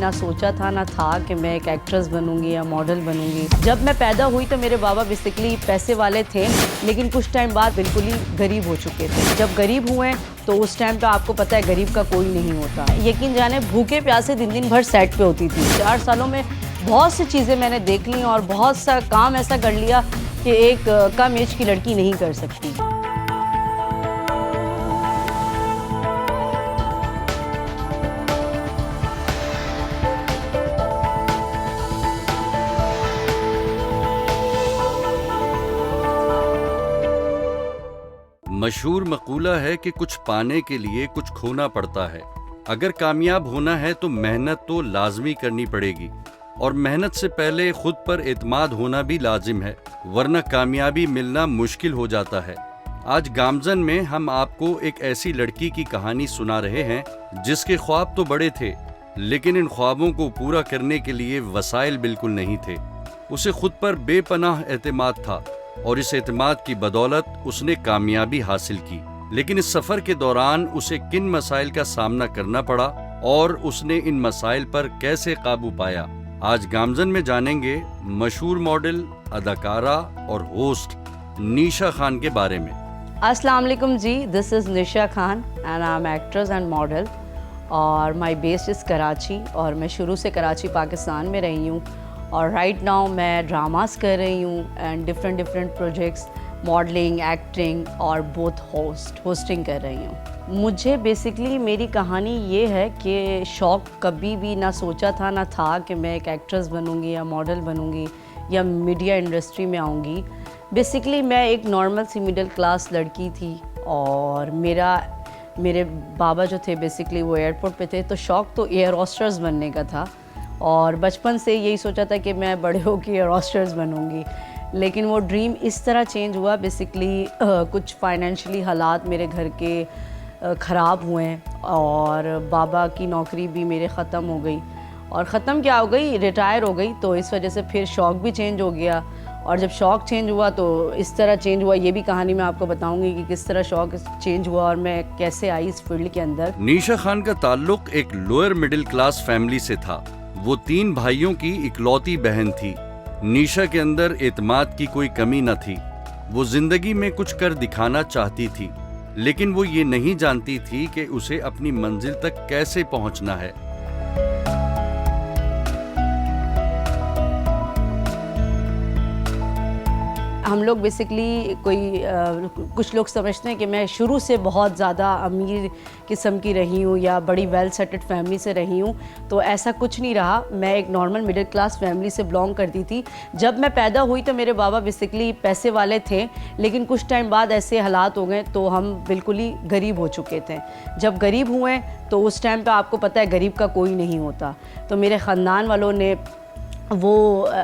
ना सोचा था ना था कि मैं एक एक्ट्रेस बनूंगी या मॉडल बनूंगी। जब मैं पैदा हुई तो मेरे बाबा बेसिकली पैसे वाले थे, लेकिन कुछ टाइम बाद बिल्कुल ही गरीब हो चुके थे। जब गरीब हुए तो उस टाइम पे आपको पता है गरीब का कोई नहीं होता। यकीन जाने भूखे प्यासे दिन दिन भर सेट पे होती थी। 4 सालों में बहुत सी चीज़ें मैंने देख ली और बहुत सा काम ऐसा कर लिया कि एक कम एज की लड़की नहीं कर सकती। मशहूर मकूला है कि कुछ पाने के लिए कुछ खोना पड़ता है। अगर कामयाब होना है तो मेहनत तो लाजमी करनी पड़ेगी, और मेहनत से पहले खुद पर एतमाद होना भी लाजिम है, वरना कामयाबी मिलना मुश्किल हो जाता है। आज गामजन में हम आपको एक ऐसी लड़की की कहानी सुना रहे हैं जिसके ख्वाब तो बड़े थे, लेकिन इन ख्वाबों को पूरा करने के लिए वसाइल बिल्कुल नहीं थे। उसे खुद पर बेपनाह एतमाद था और इस एतमाद की बदौलत उसने कामयाबी हासिल की। लेकिन इस सफर के दौरान उसे किन मसाइल का सामना करना पड़ा और उसने इन मसाइल पर कैसे काबू पाया, आज गामजन में जानेंगे मशहूर मॉडल, अदाकारा और होस्ट निशा खान के बारे में। अस्सलाम वालेकुम जी, this is Nisha Khan and I am actress and model और माय बेस इज़ कराची और मैं शुरू से कराची पाकिस्तान में रही हूँ और राइट नाउ मैं ड्रामास कर रही हूँ and different projects, modelling, acting और बोथ होस्टिंग कर रही हूँ। मुझे बेसिकली मेरी कहानी ये है कि शौक़ कभी भी ना सोचा था ना था कि मैं एक एक्ट्रेस बनूँगी या मॉडल बनूँगी या मीडिया इंडस्ट्री में आऊँगी। बेसिकली मैं एक नॉर्मल सी मिडिल क्लास लड़की थी और मेरे बाबा जो थे बेसिकली वो एयरपोर्ट पे थे, तो शौक़ तो एयर होस्टेस बनने का था और बचपन से यही सोचा था कि मैं बड़े होकर एयर होस्टेस बनूंगी। लेकिन वो ड्रीम इस तरह चेंज हुआ, बेसिकली कुछ फाइनेंशियली हालात मेरे घर के ख़राब हुए और बाबा की नौकरी भी मेरे ख़त्म हो गई और ख़त्म क्या हो गई, रिटायर हो गई। तो इस वजह से फिर शौक़ भी चेंज हो गया और जब शौक़ चेंज हुआ तो इस तरह चेंज हुआ। ये भी कहानी मैं आपको बताऊंगी कि किस तरह शौक़ चेंज हुआ और मैं कैसे आई इस फील्ड के अंदर। निशा खान का ताल्लुक एक लोअर मिडिल क्लास फैमिली से था। वो 3 भाइयों की इकलौती बहन थी। निशा के अंदर एतमाद की कोई कमी न थी। वो जिंदगी में कुछ कर दिखाना चाहती थी, लेकिन वो ये नहीं जानती थी कि उसे अपनी मंजिल तक कैसे पहुंचना है। हम लोग बेसिकली कुछ लोग समझते हैं कि मैं शुरू से बहुत ज़्यादा अमीर किस्म की रही हूँ या बड़ी वेल सेटेड फैमिली से रही हूँ, तो ऐसा कुछ नहीं रहा। मैं एक नॉर्मल मिडिल क्लास फैमिली से बिलोंग करती थी। जब मैं पैदा हुई तो मेरे बाबा बेसिकली पैसे वाले थे, लेकिन कुछ टाइम बाद ऐसे हालात हो गए तो हम बिल्कुल ही गरीब हो चुके थे। जब गरीब हुए तो उस टाइम पे आपको पता है गरीब का कोई नहीं होता। तो मेरे ख़ानदान वालों ने वो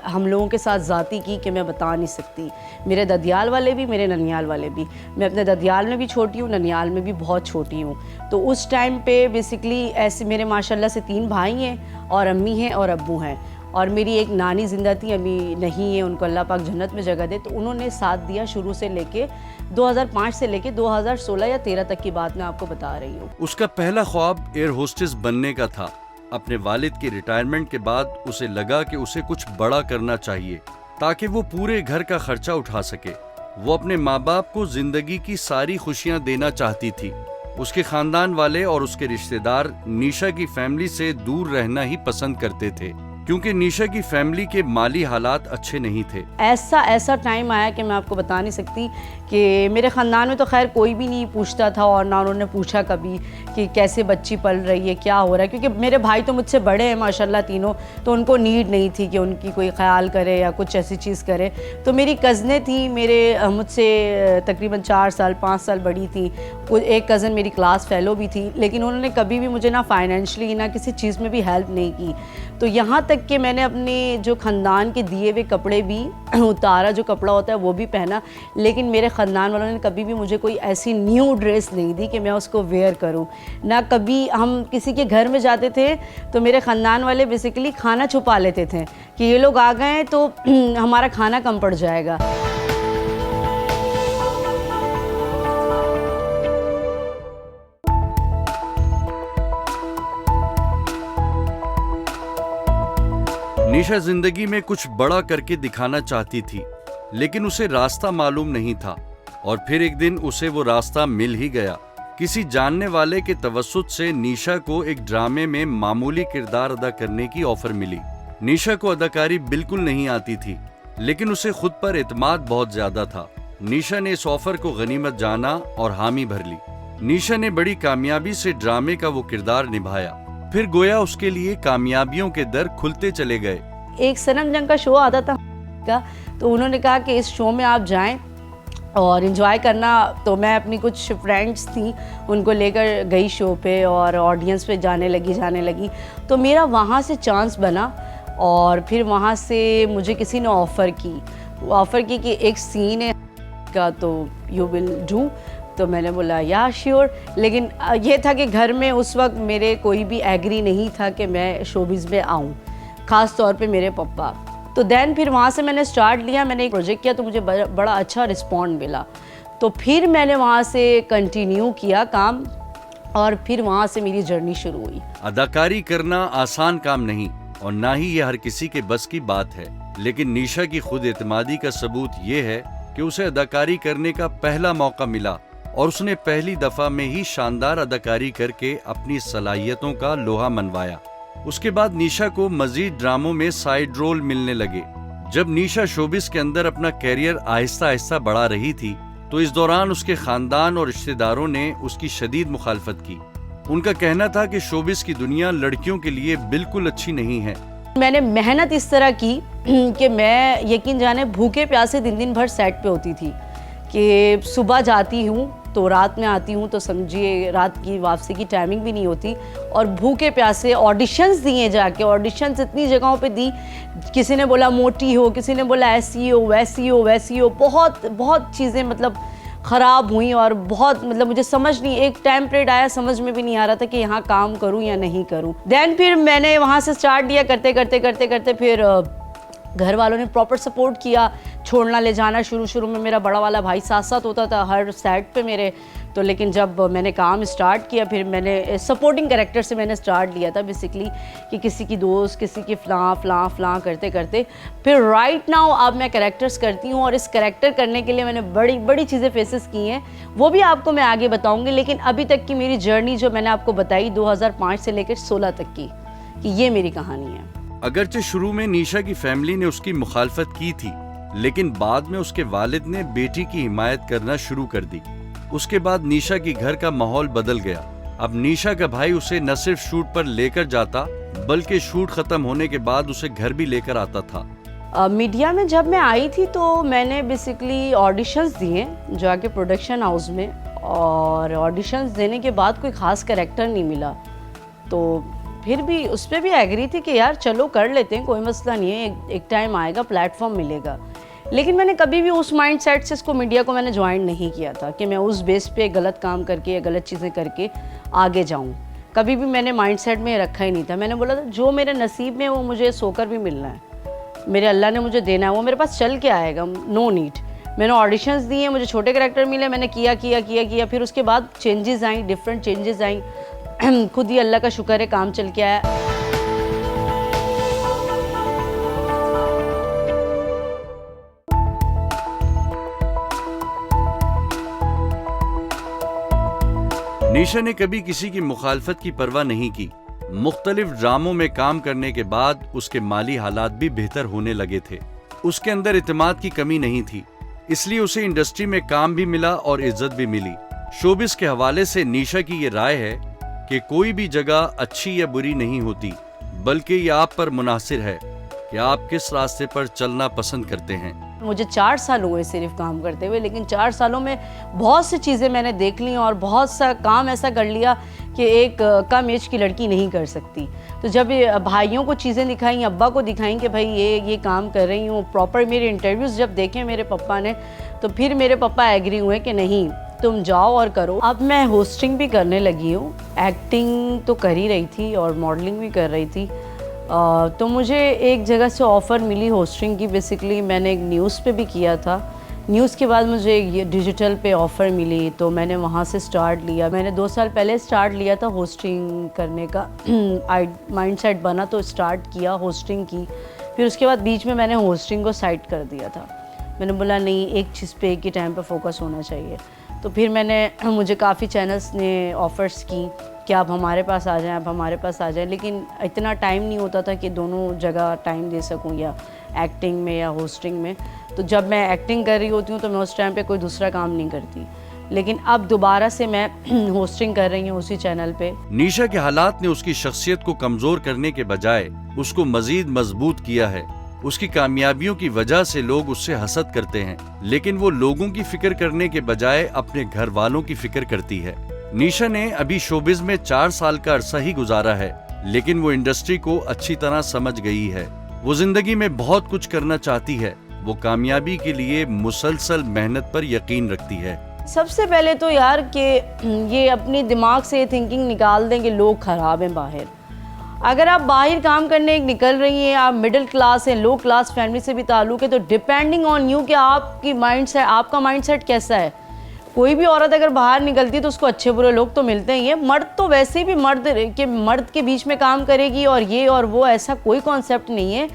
हम लोगों के साथ ज़्यादती की कि मैं बता नहीं सकती। मेरे ददियाल वाले भी, मेरे ननियाल वाले भी। मैं अपने ददियाल में भी छोटी हूँ, ननियाल में भी बहुत छोटी हूँ। तो उस टाइम पे बेसिकली ऐसे मेरे माशाल्लाह से 3 भाई हैं और अम्मी हैं और अब्बू हैं और मेरी एक नानी ज़िंदा थी, अभी नहीं है, उनको अल्लाह पाक जन्नत में जगह दे। तो उन्होंने साथ दिया शुरू से लेके 2005 से लेके 2016 या 13 तक की बात मैं आपको बता रही हूँ। उसका पहला ख्वाब एयर होस्टेस बनने का था। अपने वालिद की रिटायरमेंट के बाद उसे लगा कि उसे कुछ बड़ा करना चाहिए ताकि वो पूरे घर का खर्चा उठा सके। वो अपने माँ बाप को जिंदगी की सारी खुशियाँ देना चाहती थी। उसके खानदान वाले और उसके रिश्तेदार निशा की फैमिली से दूर रहना ही पसंद करते थे, क्योंकि निशा की फैमिली के माली हालात अच्छे नहीं थे। ऐसा टाइम आया कि मैं आपको बता नहीं सकती कि मेरे ख़ानदान में तो खैर कोई भी नहीं पूछता था और ना उन्होंने पूछा कभी कि कैसे बच्ची पल रही है, क्या हो रहा है, क्योंकि मेरे भाई तो मुझसे बड़े हैं माशाल्लाह तीनों, तो उनको नीड नहीं थी कि उनकी कोई ख्याल करे या कुछ ऐसी चीज़ करे। तो मेरी कज़नें थी, मेरे मुझसे तकरीबन 4 साल 5 साल बड़ी थी। एक कज़न मेरी क्लास फ़ेलो भी थी, लेकिन उन्होंने कभी भी मुझे ना फाइनेंशली ना किसी चीज़ में भी हेल्प नहीं की। तो यहाँ तक कि मैंने अपने जो ख़ानदान के दिए हुए कपड़े भी उतारा, जो कपड़ा होता है वो भी पहना, लेकिन मेरे ख़ानदान वालों ने कभी भी मुझे कोई ऐसी न्यू ड्रेस नहीं दी कि मैं उसको वेयर करूं। ना कभी हम किसी के घर में जाते थे तो मेरे ख़ानदान वाले बेसिकली खाना छुपा लेते थे कि ये लोग आ गए हैं तो हमारा खाना कम पड़ जाएगा। निशा जिंदगी में कुछ बड़ा करके दिखाना चाहती थी, लेकिन उसे रास्ता मालूम नहीं था। और फिर एक दिन उसे वो रास्ता मिल ही गया। किसी जानने वाले के तवस्सुत से निशा को एक ड्रामे में मामूली किरदार अदा करने की ऑफर मिली। निशा को अदाकारी बिल्कुल नहीं आती थी, लेकिन उसे खुद पर एतमाद बहुत ज्यादा था। निशा ने इस ऑफर को गनीमत जाना और हामी भर ली। निशा ने बड़ी कामयाबी से ड्रामे का वो किरदार निभाया। फिर गोया उसके लिए कामयाबियों के दर खुलते चले गए। एक सनम जंग का शो आता था तो उन्होंने कहा कि इस शो में आप जाएं और एंजॉय करना। तो मैं अपनी कुछ फ्रेंड्स थी उनको लेकर गई शो पे और ऑडियंस पे जाने लगी। तो मेरा वहाँ से चांस बना और फिर वहाँ से मुझे किसी ने ऑफ़र की कि एक सीन है का तो यू विल डू। तो मैंने बोला या श्योर। लेकिन ये था कि घर में उस वक्त मेरे कोई भी एग्री नहीं था कि मैं शोबिज़ में आऊँ, ख़ास तौर पे मेरे पापा। तो देन फिर वहाँ से मैंने स्टार्ट लिया, मैंने एक प्रोजेक्ट किया तो मुझे बड़ा अच्छा रिस्पॉन्ड मिला। तो फिर मैंने वहाँ से कंटिन्यू किया काम और फिर वहाँ से मेरी जर्नी शुरू हुई। अदाकारी करना आसान काम नहीं और ना ही ये हर किसी के बस की बात है, लेकिन निशा की खुद एतमादी का सबूत ये है कि उसे अदाकारी करने का पहला मौका मिला और उसने पहली दफा में ही शानदार अदाकारी करके अपनी सलाहियतों का लोहा मनवाया। उसके बाद निशा को मजीद ड्रामों में साइड रोल मिलने लगे। जब निशा शोबिस के अंदर अपना कैरियर आहिस्ता आहिस्ता बढ़ा रही थी तो इस दौरान उसके खानदान और रिश्तेदारों ने उसकी शदीद मुखालफत की। उनका कहना था कि शोबिस की दुनिया लड़कियों के लिए बिल्कुल अच्छी नहीं है। मैंने मेहनत इस तरह की कि मैं यकीन जाने भूखे प्यासे दिन भर सेट पे होती थी कि सुबह जाती हूँ तो रात में आती हूँ, तो समझिए रात की वापसी की टाइमिंग भी नहीं होती। और भूखे प्यासे ऑडिशंस दिए जाके, ऑडिशंस इतनी जगहों पे दी, किसी ने बोला मोटी हो, किसी ने बोला ऐसी हो वैसी हो, बहुत चीज़ें मतलब ख़राब हुई और बहुत मतलब मुझे समझ नहीं, एक टाइम पीरियड आया समझ में भी नहीं आ रहा था कि यहाँ काम करूँ या नहीं करूँ। देन फिर मैंने वहाँ से स्टार्ट दिया, करते फिर घर वालों ने प्रॉपर सपोर्ट किया, छोड़ना ले जाना। शुरू में मेरा बड़ा वाला भाई साथ होता था हर सेट पे मेरे। तो लेकिन जब मैंने काम स्टार्ट किया फिर मैंने सपोर्टिंग कैरेक्टर से मैंने स्टार्ट लिया था बेसिकली कि किसी की दोस्त, किसी की फ़लाँ करते फिर राइट नाउ अब मैं कैरेक्टर्स करती हूँ। और इस कैरेक्टर करने के लिए मैंने बड़ी चीज़ें फेसेस की हैं, वो भी आपको मैं आगे बताऊँगी। लेकिन अभी तक की मेरी जर्नी जो मैंने आपको बताई 2005 से लेकर 16 तक की, कि ये मेरी कहानी है। अगरचे शुरू में निशा की फैमिली ने उसकी मुखालफत की थी, लेकिन बाद में उसके वालिद ने बेटी की हिमायत करना शुरू कर दी। उसके बाद निशा की घर का माहौल बदल गया। अब निशा का भाई उसे न सिर्फ शूट पर लेकर जाता बल्कि शूट खत्म होने के बाद उसे घर भी लेकर आता था। मीडिया में जब मैं आई थी तो मैंने बेसिकली ऑडिशंस दिए जाके प्रोडक्शन हाउस में, और ऑडिशंस देने के बाद कोई ख़ास कैरेक्टर नहीं मिला। तो फिर भी उस पर भी एग्री थी कि यार चलो कर लेते हैं, कोई मसला नहीं है, एक टाइम आएगा, प्लेटफॉर्म मिलेगा। लेकिन मैंने कभी भी उस माइंड सेट से इसको मीडिया को मैंने ज्वाइन नहीं किया था कि मैं उस बेस पे गलत काम करके या गलत चीज़ें करके आगे जाऊं। कभी भी मैंने माइंड सेट में रखा ही नहीं था। मैंने बोला था जो मेरे नसीब में वो मुझे सोकर भी मिलना है, मेरे अल्लाह ने मुझे देना है, वो मेरे पास चल के आएगा, नो नीड। मैंने ऑडिशंस दिए, मुझे छोटे कैरेक्टर मिले, मैंने किया। फिर उसके बाद चेंजेस आई, डिफरेंट चेंजेस आई। खुद ही अल्लाह का शुक्र है काम चल के आया। निशा ने कभी किसी की मुखालफत की परवाह नहीं की। मुख्तलिफ ड्रामों में काम करने के बाद उसके माली हालात भी बेहतर होने लगे थे। उसके अंदर इत्मीनान की कमी नहीं थी, इसलिए उसे इंडस्ट्री में काम भी मिला और इज्जत भी मिली। शोबिस के हवाले से निशा की ये राय है कि कोई भी जगह अच्छी या बुरी नहीं होती, बल्कि ये आप पर मुनासिर है कि आप किस रास्ते पर चलना पसंद करते हैं। मुझे 4 साल हुए सिर्फ काम करते हुए, लेकिन 4 सालों में बहुत सी चीज़ें मैंने देख ली और बहुत सा काम ऐसा कर लिया कि एक कम एज की लड़की नहीं कर सकती। तो जब भाइयों को चीज़ें दिखाई, अब्बा को दिखाई कि भाई ये काम कर रही हूँ, प्रॉपर मेरे इंटरव्यूज़ जब देखे मेरे पापा ने, तो फिर मेरे पापा एग्री हुए कि नहीं तुम जाओ और करो। अब मैं होस्टिंग भी करने लगी हूँ, एक्टिंग तो कर ही रही थी और मॉडलिंग भी कर रही थी। तो मुझे एक जगह से ऑफ़र मिली होस्टिंग की। बेसिकली मैंने एक न्यूज़ पे भी किया था न्यूज़ के बाद मुझे ये डिजिटल पे ऑफ़र मिली तो मैंने वहाँ से स्टार्ट लिया। मैंने 2 साल पहले स्टार्ट लिया था होस्टिंग करने का माइंडसेट बना तो स्टार्ट किया होस्टिंग की। फिर उसके बाद बीच में मैंने होस्टिंग को साइड कर दिया था। मैंने बोला नहीं, एक चीज़ पे एक ही टाइम पे फोकस होना चाहिए। तो फिर मुझे काफ़ी चैनल्स ने ऑफ़र्स की कि आप हमारे पास आ जाएं, आप हमारे पास आ जाएं, लेकिन इतना टाइम नहीं होता था कि दोनों जगह टाइम दे सकूं, या एक्टिंग में या होस्टिंग में। तो जब मैं एक्टिंग कर रही होती हूँ तो मैं उस टाइम पे कोई दूसरा काम नहीं करती, लेकिन अब दोबारा से मैं होस्टिंग कर रही हूँ उसी चैनल पे। निशा के हालात ने उसकी शख्सियत को कमजोर करने के बजाय उसको मजीद मजबूत किया है। उसकी कामयाबियों की वजह से लोग उससे हसद करते हैं, लेकिन वो लोगों की फिक्र करने के बजाय अपने घर वालों की फिक्र करती है। निशा ने अभी शोबिज में 4 साल का अरसा ही गुजारा है, लेकिन वो इंडस्ट्री को अच्छी तरह समझ गई है। वो जिंदगी में बहुत कुछ करना चाहती है। वो कामयाबी के लिए मुसलसल मेहनत पर यकीन रखती है। सबसे पहले तो यार कि ये अपने दिमाग से थिंकिंग निकाल दें कि लोग ख़राब हैं बाहर। अगर आप बाहर काम करने निकल रही हैं, आप मिडिल क्लास हैं, लो क्लास फैमिली से भी ताल्लुक़ है, तो डिपेंडिंग ऑन यू कि आपका माइंडसेट कैसा है। कोई भी औरत अगर बाहर निकलती है तो उसको अच्छे बुरे लोग तो मिलते ही हैं। मर्द तो वैसे भी मर्द के बीच में काम करेगी और ये और वो, ऐसा कोई कॉन्सेप्ट नहीं है।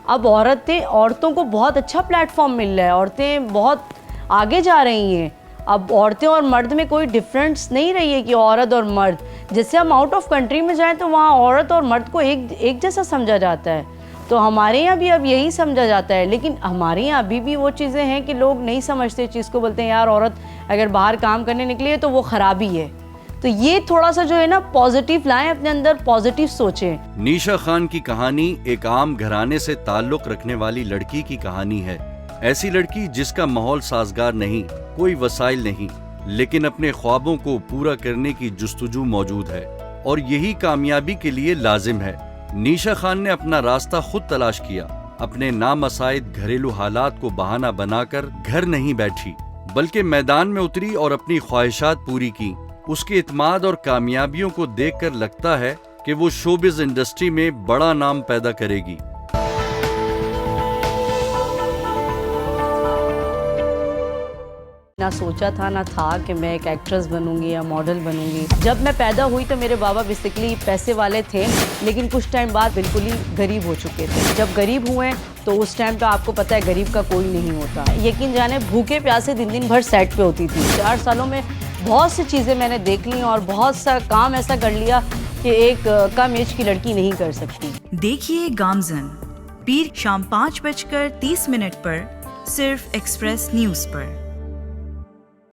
अब औरतों को बहुत अच्छा प्लेटफॉर्म मिल रहा है, औरतें बहुत आगे जा रही हैं। अब औरतें और मर्द में कोई डिफरेंस नहीं रही है कि औरत और मर्द। जैसे हम आउट ऑफ कंट्री में जाएं तो वहाँ औरत और मर्द को एक जैसा समझा जाता है, तो हमारे यहाँ भी अब यही समझा जाता है। लेकिन हमारे यहाँ अभी भी वो चीज़ें हैं कि लोग नहीं समझते चीज़ को, बोलते हैं यार औरत अगर बाहर काम करने निकली है तो वो ख़राबी है। तो ये थोड़ा सा जो है ना पॉजिटिव लाएं अपने अंदर, पॉजिटिव सोचें। निशा खान की कहानी एक आम घराने से ताल्लुक रखने वाली लड़की की कहानी है। ऐसी लड़की जिसका माहौल साजगार नहीं, कोई वसाइल नहीं, लेकिन अपने ख्वाबों को पूरा करने की जुस्तजू मौजूद है, और यही कामयाबी के लिए लाजिम है। निशा खान ने अपना रास्ता खुद तलाश किया। अपने नामसाइद घरेलू हालात को बहाना बनाकर घर नहीं बैठी, बल्कि मैदान में उतरी और अपनी ख्वाहिशात पूरी की। उसके इत्माद और कामयाबियों को देखकर लगता है कि वो शोबिज इंडस्ट्री में बड़ा नाम पैदा करेगी। ना सोचा था ना था कि मैं एक एक्ट्रेस बनूंगी या मॉडल बनूंगी। जब मैं पैदा हुई तो मेरे बाबा बेसिकली पैसे वाले थे, लेकिन कुछ टाइम बाद बिल्कुल ही गरीब हो चुके थे। जब गरीब हुए तो उस टाइम पे आपको पता है गरीब का कोई नहीं होता। यकीन जाने भूखे प्यासे दिन भर सेट पे होती थी। 4 सालों में बहुत सी चीज़ें मैंने देख ली और बहुत सा काम ऐसा कर लिया कि एक कम एज की लड़की नहीं कर सकती। देखिए गामजन पीर शाम 5:30 पर सिर्फ एक्सप्रेस न्यूज़ पर।